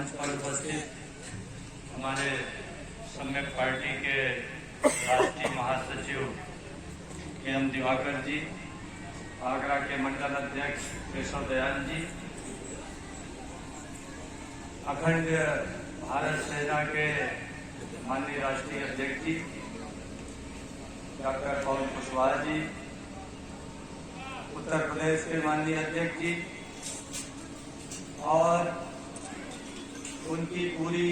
मंच पर उपस्थित हमारे सम्यक पार्टी के राष्ट्रीय महासचिव के.एम. दिवाकर जी, आगरा के मंडल अध्यक्ष केशव दयाल जी, अखंड भारत सेना के माननीय राष्ट्रीय अध्यक्ष जी डॉक्टर पवन कुशवाहा जी, उत्तर प्रदेश के माननीय अध्यक्ष जी और उनकी पूरी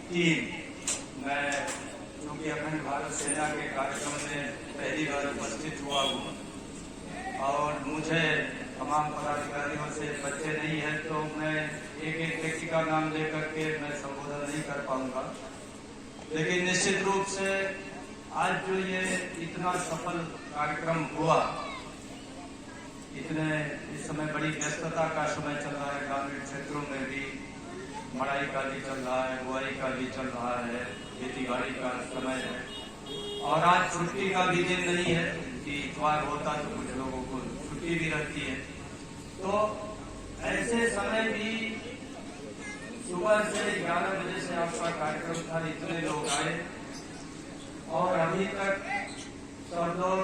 टीम। मैं क्योंकि अखंड भारत सेना के कार्यक्रम में पहली बार उपस्थित हुआ हूँ और मुझे तमाम पदाधिकारियों से बच्चे नहीं है, तो मैं एक एक व्यक्ति का नाम लेकर के मैं संबोधन नहीं कर पाऊंगा। लेकिन निश्चित रूप से आज जो ये इतना सफल कार्यक्रम हुआ, इतने इस समय बड़ी व्यस्तता का समय चल रहा है, ग्रामीण क्षेत्रों में भी मड़ाई का भी चल रहा है, बुआई का भी चल रहा है, खेती बाड़ी का समय है और आज छुट्टी का भी दिन नहीं है कि इतवार होता तो कुछ लोगों को छुट्टी भी रहती है। तो ऐसे समय भी सुबह से 11 बजे से आपका कार्यक्रम था, इतने लोग आए और अभी तक सब लोग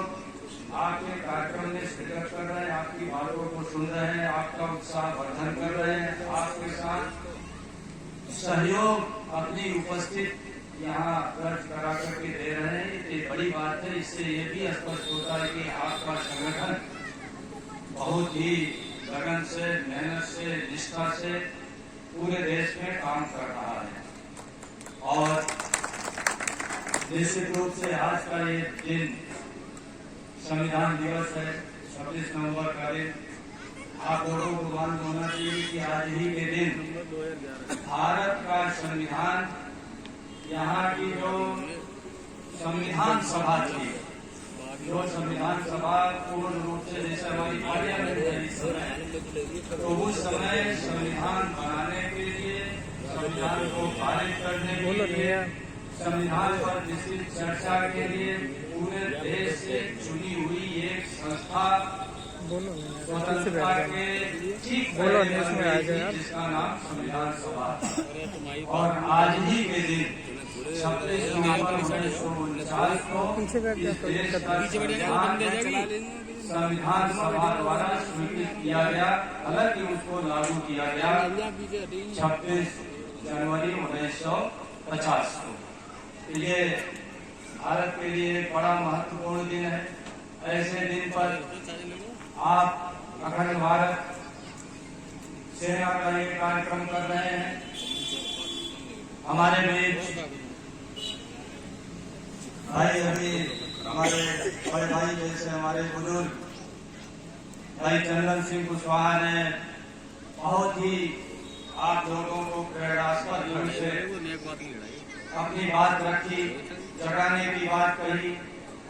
आपके कार्यक्रम में शिरकत कर रहे हैं, आपकी बातों को सुन रहे हैं, आपका उत्साह वर्धन कर रहे हैं, आपके साथ सहयोग अपनी उपस्थित यहाँ दर्ज करा करके दे रहे हैं। ये बड़ी बात है। इससे ये भी स्पष्ट होता है कि आपका संगठन बहुत ही लगन से, मेहनत से, निष्ठा से पूरे देश में काम कर रहा है। और निश्चित रूप से आज का ये दिन संविधान दिवस है, 26 नवंबर का दिन। आप लोगों को मालूम होना चाहिए कि आज ही के दिन भारत का संविधान, यहाँ की जो संविधान सभा थी, जो संविधान सभा पूर्ण रूप से जैसे हमारी पार्लियामेंट है इस समय, तो उस समय संविधान बनाने के लिए, संविधान को पारित करने के लिए, संविधान पर विस्तृत चर्चा के लिए पूरे देश से चुनी हुई एक संस्था स्वतंत्रता के ठीक पहले जिसका नाम संविधान सभा था। और आज ही के दिन 26 नवंबर 1949 को इस देश का संविधान सभा द्वारा स्वीकृत किया गया, हालांकि उसको लागू किया गया 26 जनवरी 1950 को। ये भारत के लिए एक बड़ा महत्वपूर्ण दिन है। ऐसे दिन पर आप अखंड भारत सेना का ये कार्यक्रम कर रहे हैं। हमारे बीच भाई, अभी हमारे बड़े भाई जैसे हमारे बुजुर्ग भाई चंदन सिंह कुशवाहा ने बहुत ही आप लोगों को प्रेरणास्पद ढंग से अपनी बात रखी, जगाने की बात कही,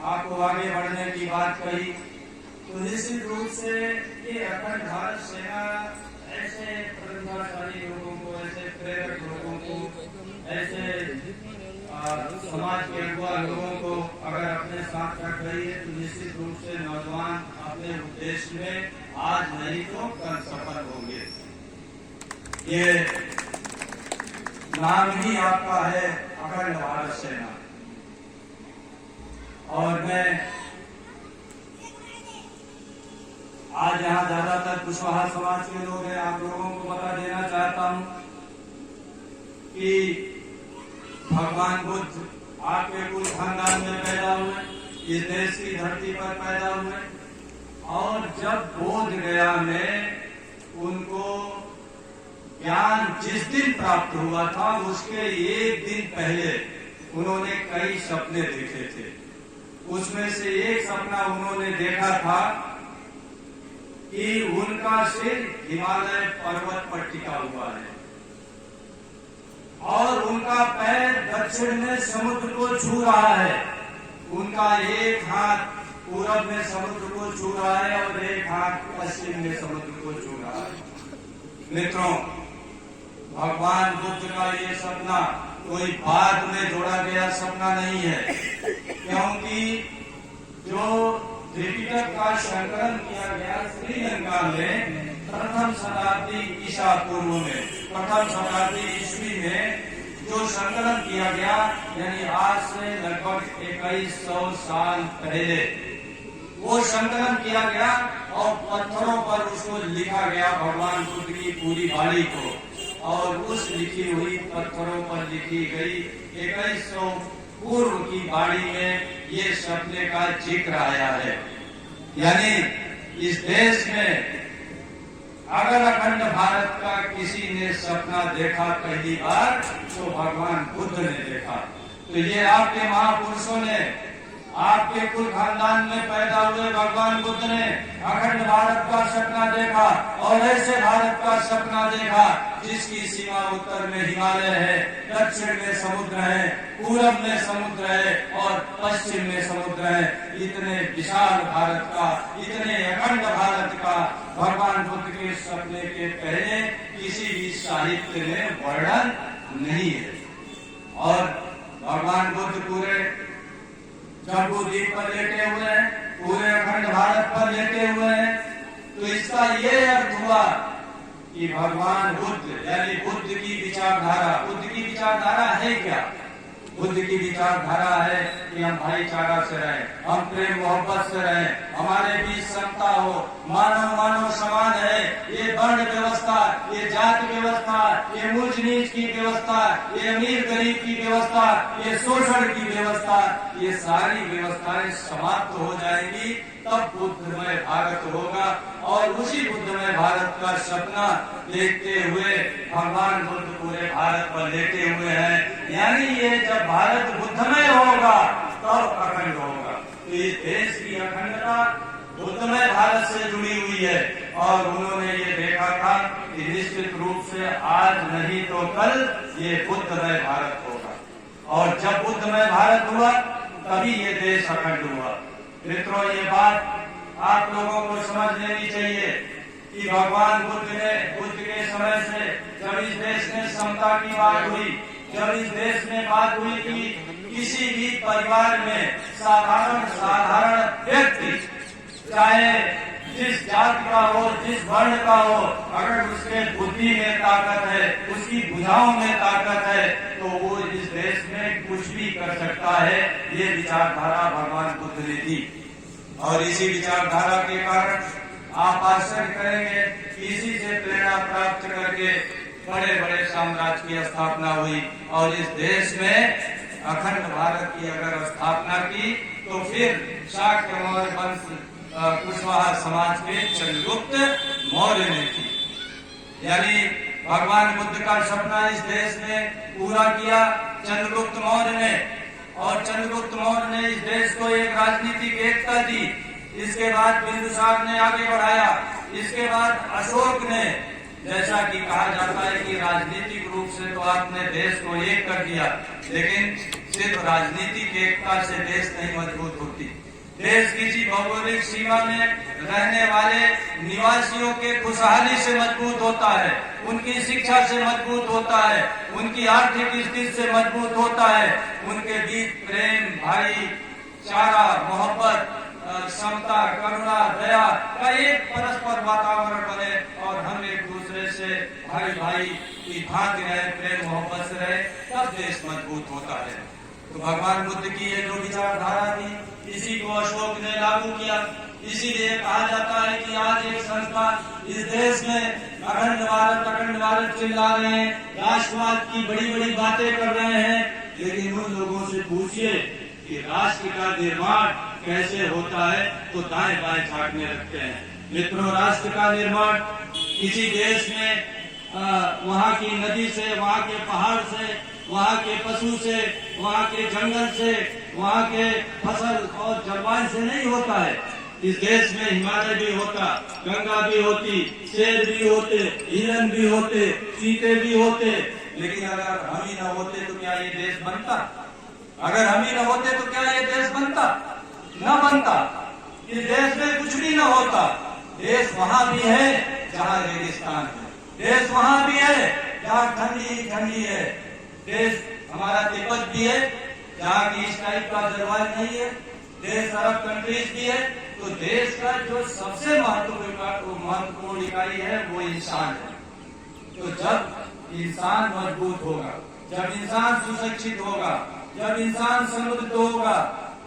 आपको आगे बढ़ने की बात कही। तो निश्चित रूप से ये अखंड भारत सेना ऐसे प्रतिभाशाली लोगों को, ऐसे प्रेरक लोगों को, ऐसे समाज के युवा लोगों को अगर अपने साथ रख रही है, तो निश्चित रूप से नौजवान अपने उद्देश्य में आज नहीं तो कल सफल होंगे। ये नाम ही आपका है अखंड भारत सेना। और मैं आज यहाँ ज्यादातर कुशवाहा समाज के लोग हैं, आप लोगों को बता देना चाहता हूँ कि भगवान बुद्ध आपके कुल खानदान में पैदा हुए, इस देश की धरती पर पैदा हुए और जब बोध गया में उनको ज्ञान जिस दिन प्राप्त हुआ था, उसके एक दिन पहले उन्होंने कई सपने देखे थे। उसमें से एक सपना उन्होंने देखा था कि उनका सिर हिमालय पर्वत पर टिका हुआ है और उनका पैर दक्षिण में समुद्र को छू रहा है, उनका एक हाथ पूरब में समुद्र को छू रहा है और एक हाथ पश्चिम में समुद्र को छू रहा है। मित्रों, भगवान बुद्ध का ये सपना कोई बाद में जोड़ा गया सपना नहीं है, क्योंकि जो त्रिपिटक का संकलन किया गया श्रीलंका में प्रथम शताब्दी ईसा पूर्व में, प्रथम शताब्दी ईस्वी में जो संकलन किया गया, यानी आज से लगभग 2100 साल पहले वो संकलन किया गया और पत्थरों पर उसको लिखा गया, भगवान बुद्ध की पूरी वाणी को, और उस लिखी हुई पत्थरों पर लिखी गई 2100 पूर्व की वाणी में ये सपने का जिक्र आया है। यानी इस देश में अगर अखंड भारत का किसी ने सपना देखा पहली बार तो भगवान बुद्ध ने देखा। तो ये आपके महापुरुषों ने, आपके कुल खानदान में पैदा हुए भगवान बुद्ध ने अखंड भारत का सपना देखा, और ऐसे भारत का सपना देखा जिसकी सीमा उत्तर में हिमालय है, दक्षिण में समुद्र है, पूरब में समुद्र है और पश्चिम में समुद्र है। इतने विशाल भारत का, इतने अखंड भारत का भगवान बुद्ध के सपने के पहले किसी भी साहित्य में वर्णन नहीं है। और भगवान बुद्ध पूरे जम्बू द्वीप पर लेटे हुए हैं, पूरे अखंड भारत पर लेटे हुए हैं, तो इसका ये अर्थ हुआ कि भगवान बुद्ध यानी बुद्ध की विचारधारा, बुद्ध की विचारधारा है क्या? बुद्ध की विचारधारा है कि हम भाईचारा से रहें, हम प्रेम मोहब्बत से रहें, हमारे बीच समता हो, मानव मानव समान है। ये वर्ण व्यवस्था, ये जाति व्यवस्था, ये ऊंच नीच की व्यवस्था, ये अमीर गरीब की व्यवस्था, ये शोषण की व्यवस्था, ये सारी व्यवस्थाएं समाप्त हो जाएंगी, तब बुद्धमय भारत होगा। और उसी बुद्धमय भारत का सपना देखते हुए भगवान बुद्ध पूरे भारत पर लेटे हुए हैं। यानी ये जब भारत बुद्धमय होगा तब अखंड होगा। तो इस देश की अखंडता बुद्धमय भारत से जुड़ी हुई है, और उन्होंने ये देखा था कि निश्चित रूप से आज नहीं तो कल ये बुद्धमय भारत होगा। और जब बुद्धमय भारत हुआ तभी ये देश अखंड हुआ। मित्रों, ये बात आप लोगों को समझ लेनी चाहिए कि भगवान बुद्ध के समय से जब इस देश में समता की बात हुई, जब इस देश में बात हुई कि किसी भी परिवार में साधारण व्यक्ति, चाहे जिस जाति का हो, जिस वर्ण का हो, अगर उसके बुद्धि में ताकत है, उसकी भुजाओं में ताकत है, तो वो इस देश में कुछ भी कर सकता है। ये विचारधारा भगवान बुद्ध ने दी, और इसी विचारधारा के कारण आप आश्चर्य करेंगे कि इसी से प्रेरणा प्राप्त करके बड़े बड़े साम्राज्य की स्थापना हुई। और इस देश में अखंड भारत की अगर स्थापना की तो फिर शाक्य मौर्य वंश कुशवाहा समाज के चंद्रगुप्त मौर्य ने की। यानी भगवान बुद्ध का सपना इस देश में पूरा किया चंद्रगुप्त मौर्य ने, और चंद्रगुप्त मौर्य ने इस देश को एक राजनीतिक एकता दी। इसके बाद बिंदुसार ने आगे बढ़ाया, इसके बाद अशोक ने, जैसा कि कहा जाता है कि राजनीतिक रूप से तो आपने देश को एक कर दिया, लेकिन सिर्फ राजनीतिक एकता से देश नहीं मजबूत होती। देश किसी भौगोलिक सीमा में रहने वाले निवासियों के खुशहाली से मजबूत होता है, उनकी शिक्षा से मजबूत होता है, उनकी आर्थिक स्थिति से मजबूत होता है, उनके बीच प्रेम, भाईचारा, मोहब्बत, समता, करुणा, दया का एक परस्पर वातावरण बने, और हम एक दूसरे से भाई भाई की भांति रहे, प्रेम मोहब्बत से रहे, तब देश मजबूत होता है। तो भगवान बुद्ध की ये जो विचारधारा थी, इसी को अशोक ने लागू किया। इसीलिए कहा जाता है कि आज एक संस्था इस देश में अखंड भारत चिल्ला रहे हैं, राष्ट्रवाद की बड़ी बड़ी बातें कर रहे हैं, लेकिन उन लोगों से पूछिए कि राष्ट्र का निर्माण कैसे होता है तो दाएं बाएं झांकने लगते हैं। मित्रों, राष्ट्र का निर्माण किसी देश में वहाँ की नदी से, वहाँ के पहाड़ से, वहाँ के पशु से, वहाँ के जंगल से, वहाँ के फसल और जलवायु से नहीं होता है। इस देश में हिमालय भी होता, गंगा भी होती, शेर भी होते, हिरण भी होते, चीते भी होते, लेकिन अगर हम ही न होते तो क्या ये देश बनता? अगर हम ही न होते तो क्या ये देश बनता? न बनता। इस देश में कुछ भी न होता। देश वहाँ भी है जहाँ रेगिस्तान है, देश वहाँ भी है जहाँ ठंडी है, देश हमारा तिब्बत भी है जहाँ की इस टाइप का जलवायु नहीं है, देश अरब कंट्रीज भी है तो देश का जो सबसे महत्वपूर्ण इकाई है वो इंसान है। तो जब इंसान मजबूत होगा, जब इंसान सुशिक्षित होगा, जब इंसान समृद्ध होगा,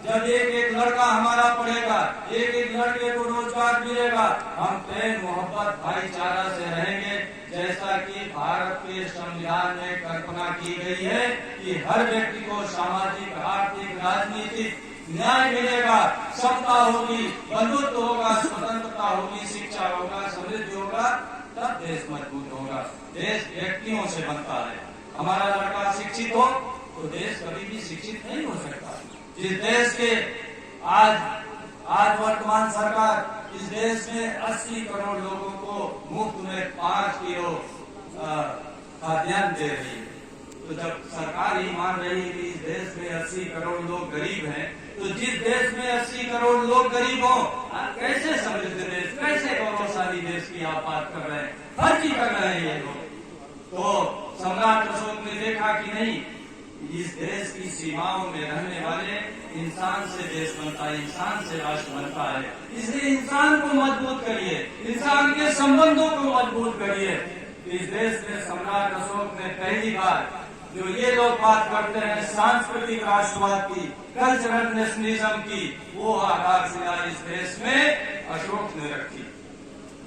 जब एक एक लड़का हमारा पढ़ेगा, एक एक लड़के को रोजगार मिलेगा, हम प्रेम मोहब्बत भाईचारा से रहेंगे। जैसा कि भारत के संविधान में कल्पना की गई है कि हर व्यक्ति को सामाजिक, आर्थिक, राजनीतिक न्याय मिलेगा, समता होगी, बंधुत्व होगा, स्वतंत्रता होगी, शिक्षा होगा, समृद्धि होगा, तब देश मजबूत होगा। देश व्यक्तियों से बनता है। हमारा लड़का शिक्षित हो तो देश कभी भी शिक्षित नहीं हो सकता। जिस देश के आज वर्तमान सरकार इस देश में 80 करोड़ लोगों को मुफ्त में 5 किलो खाद्यान्न दे रही है, तो जब सरकार ही मान रही है कि इस देश में 80 करोड़ लोग गरीब हैं, तो जिस देश में 80 करोड़ लोग गरीब हो, कैसे समृद्ध देश, कैसे गौरवशाली देश की आप बात कर रहे हैं? फर्जी कर रहे हैं ये लोग। तो सम्राट अशोक ने देखा कि नहीं, इस देश की सीमाओं में रहने वाले इंसान से देश बनता है, इंसान से राष्ट्र बनता है। इसलिए इंसान को मजबूत करिए, इंसान के संबंधों को मजबूत करिए। इस देश में सम्राट अशोक ने पहली बार जो ये लोग बात करते हैं सांस्कृतिक राष्ट्रवाद की, कल्चरल नेशनलिज्म की, वो आधारशिला इस देश में अशोक ने रखी।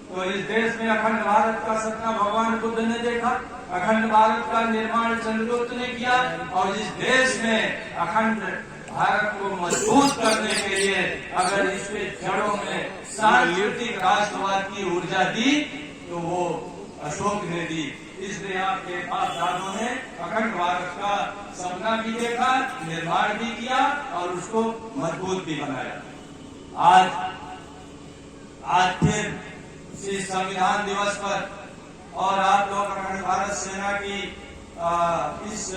तो इस देश में अखंड भारत का सपना भगवान बुद्ध ने देखा, अखंड भारत का निर्माण चंद्रगुप्त ने किया, और इस देश में अखंड भारत को मजबूत करने के लिए अगर इसके जड़ों में सांस्कृतिक राष्ट्रवाद की ऊर्जा दी तो वो अशोक ने दी। इसलिए आपके बाप दादों ने अखंड भारत का सपना भी देखा, निर्माण भी किया और उसको मजबूत भी बनाया। आज फिर इस संविधान दिवस पर और आप लोग अखंड भारत सेना की इस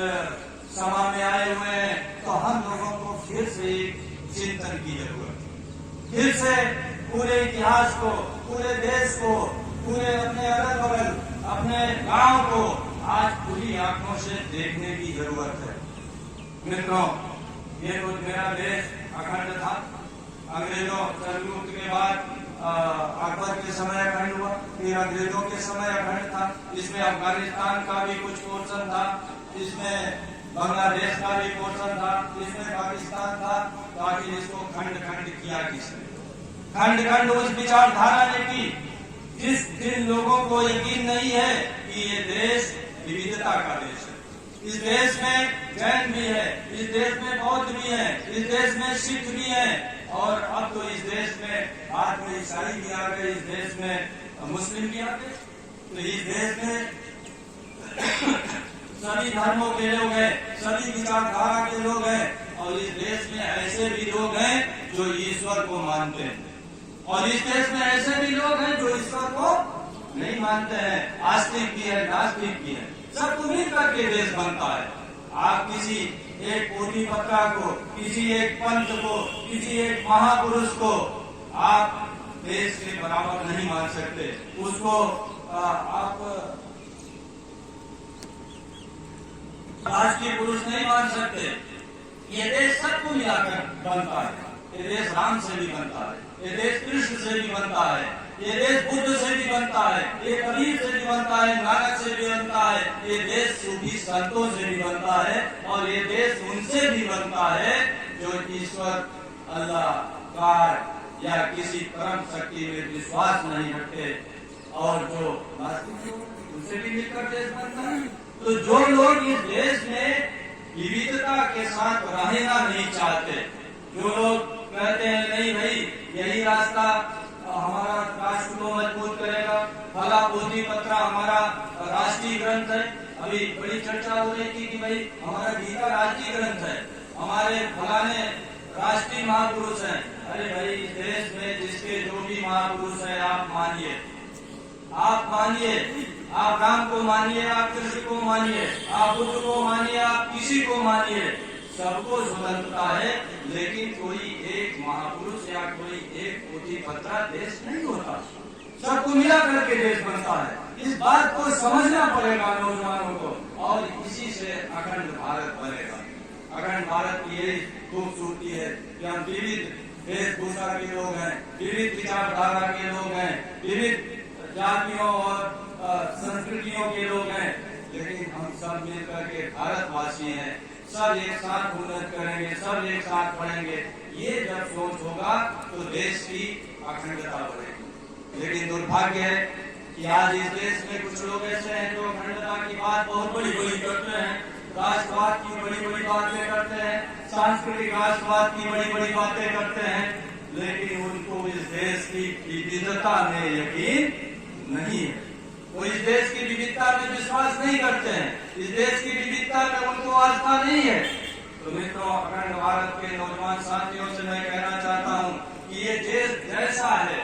सभा में आए हुए हैं, तो हम लोगों को फिर से चिंतन की जरूरत है। फिर से पूरे इतिहास को, पूरे देश को, पूरे अपने अगल बगल, अपने गांव को आज खुली आंखों से देखने की जरूरत है। मित्रों, ये तो मेरा देश अखंड था। अंग्रेजों चंद्रगुप्त के बाद अकबर के समय अखंड हुआ, फिर अंग्रेजों के समय अखंड था। इसमें अफगानिस्तान का भी कुछ पोर्शन था, इसमें बांग्लादेश का भी पोर्शन था, इसमें पाकिस्तान था। तो आखिर इसको खंड खंड किया किसने? खंड खंड उस विचारधारा ने की जिन लोगों को यकीन नहीं है कि ये देश विविधता का देश है। इस देश में जैन भी है, इस देश में बौद्ध भी है, इस देश में सिख भी है, और अब तो इस देश में बाद में ईसाई भी आ गए, इस देश में मुस्लिम भी आ गए। तो इस देश में सभी धर्मों के लोग हैं, सभी विचारधारा के लोग हैं, और इस देश में ऐसे भी लोग हैं जो ईश्वर को मानते हैं, और इस देश में ऐसे भी लोग हैं जो ईश्वर को नहीं मानते हैं। आस्तिक भी है, नास्तिक भी है, सबको मिल करके देश बनता है। आप किसी एक पोथी पत्रा को, किसी एक पंथ को, किसी एक महापुरुष को आप देश के बराबर नहीं मान सकते, उसको आप राष्ट्रीय पुरुष नहीं मान सकते। ये देश सबको मिलाकर बनता है। ये देश राम से भी बनता है, ये देश कृष्ण से भी बनता है, ये देश बुद्ध से भी बनता है, ये कबीर से भी बनता है, नानक से भी बनता है, ये देश सूफी संतों से भी बनता है, और ये देश उनसे भी बनता है जो ईश्वर, अल्लाह, गॉड या किसी परम शक्ति में विश्वास नहीं रखते, और जो नास्तिक उनसे भी मिलकर देश बनता है। तो जो लोग इस देश में विविधता के साथ रहना नहीं चाहते, जो लोग कहते हैं नहीं भाई यही रास्ता हमारा राष्ट्र को मजबूत करेगा, फला पोथी पत्रा हमारा राष्ट्रीय ग्रंथ है। अभी बड़ी चर्चा हो रही थी कि भाई हमारा गीता राष्ट्रीय ग्रंथ है, हमारे फलाने राष्ट्रीय महापुरुष हैं। अरे भाई, इस देश में जिसके जो भी महापुरुष है आप मानिए, आप मानिए, आप राम को मानिए, आप कृष्ण को मानिए, आप बुद्ध को मानिए, आप किसी को मानिए, सबको स्वतंत्रता है, लेकिन कोई एक महापुरुष या कोई एक पोथी पत्रा देश नहीं होता, सबको मिला करके देश बनता है। इस बात को समझना पड़ेगा नौजवानों को, और इसी से अखंड भारत बनेगा। अखंड भारत की यही खूबसूरती है कि हम विविध वेशभूषा के लोग हैं, विविध विचारधारा के लोग हैं, विविध जातियों और संस्कृतियों के लोग हैं, लेकिन हम सब मिलकर के भारतवासी हैं। सब एक साथ उन्नत करेंगे, सब एक साथ बढ़ेंगे। ये जब सोच होगा तो देश की अखंडता बढ़ेगी। लेकिन दुर्भाग्य है कि आज इस देश में कुछ लोग ऐसे हैं जो अखंडता की बात बहुत बड़ी बड़ी करते हैं, राष्ट्रवाद की बड़ी बड़ी बातें करते हैं, सांस्कृतिक राष्ट्रवाद की बड़ी बड़ी बातें करते हैं, लेकिन उनको इस देश की विविधता में यकीन नहीं है। वो इस देश की विविधता में विश्वास नहीं करते हैं, इस देश की विविधता में उनको आस्था नहीं है। तो मित्रों, अखंड भारत के नौजवान साथियों से मैं कहना चाहता हूँ कि ये देश जैसा है,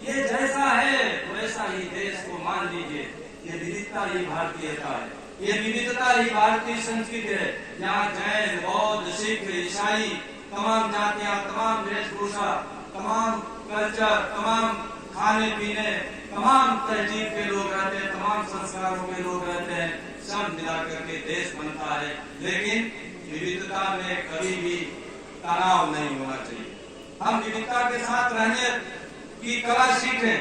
ये जैसा है वैसा ही देश को मान लीजिए। ये विविधता ही भारतीयता है, ये विविधता ही भारतीय संस्कृति है। यहाँ जैन, बौद्ध, सिख, ईसाई, तमाम जातियां, तमाम वेशभूषा, तमाम कल्चर, तमाम खाने पीने, तमाम तहजीब के लोग रहते हैं, तमाम संस्कारों के लोग रहते हैं, सब मिलाकर के देश बनता है। लेकिन विविधता में कभी भी तनाव नहीं होना चाहिए। हम विविधता के साथ रहने की कला सीखें,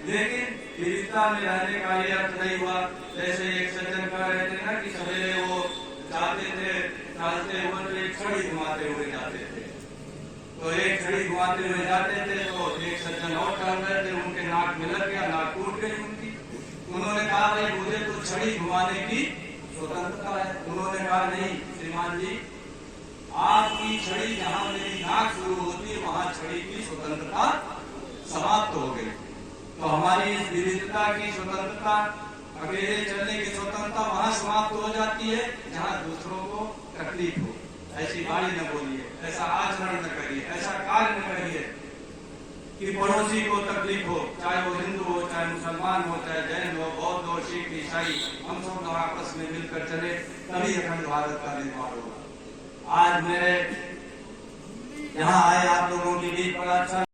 लेकिन विविधता में रहने का ये अर्थ नहीं हुआ। जैसे एक सज्जन कह रहे थे ना कि सवेरे वो जाते थे, चलते हुए तो एक छड़ी घुमाते हुए जाते थे, तो एक छड़ी घुमाते हुए जाते थे तो एक सज्जन और चल रहे थे, उनके नाक में लग गया, नाक टूट गई उनकी। उन्होंने कहा भाई मुझे तो छड़ी घुमाने की स्वतंत्रता है। उन्होंने कहा नहीं श्रीमान जी, आपकी छड़ी जहाँ मेरी नाक शुरू होती है वहां छड़ी की स्वतंत्रता समाप्त हो गई। तो हमारी इस विविधता की स्वतंत्रता, अकेले चलने की स्वतंत्रता वहां समाप्त हो जाती है जहाँ दूसरों को तकलीफ हो। ऐसी बाणी न बोलिए, ऐसा आचरण न करिए, ऐसा कार्य न करिए कि पड़ोसी को तकलीफ हो, चाहे वो हिंदू हो, चाहे मुसलमान हो, चाहे जैन हो, बौद्ध हो, सिख, ईसाई, हम सब आपस में मिलकर चले, तभी अखंड भारत का निर्माण होगा। आज मेरे यहाँ आए आप लोगों के बीच बड़ा अच्छा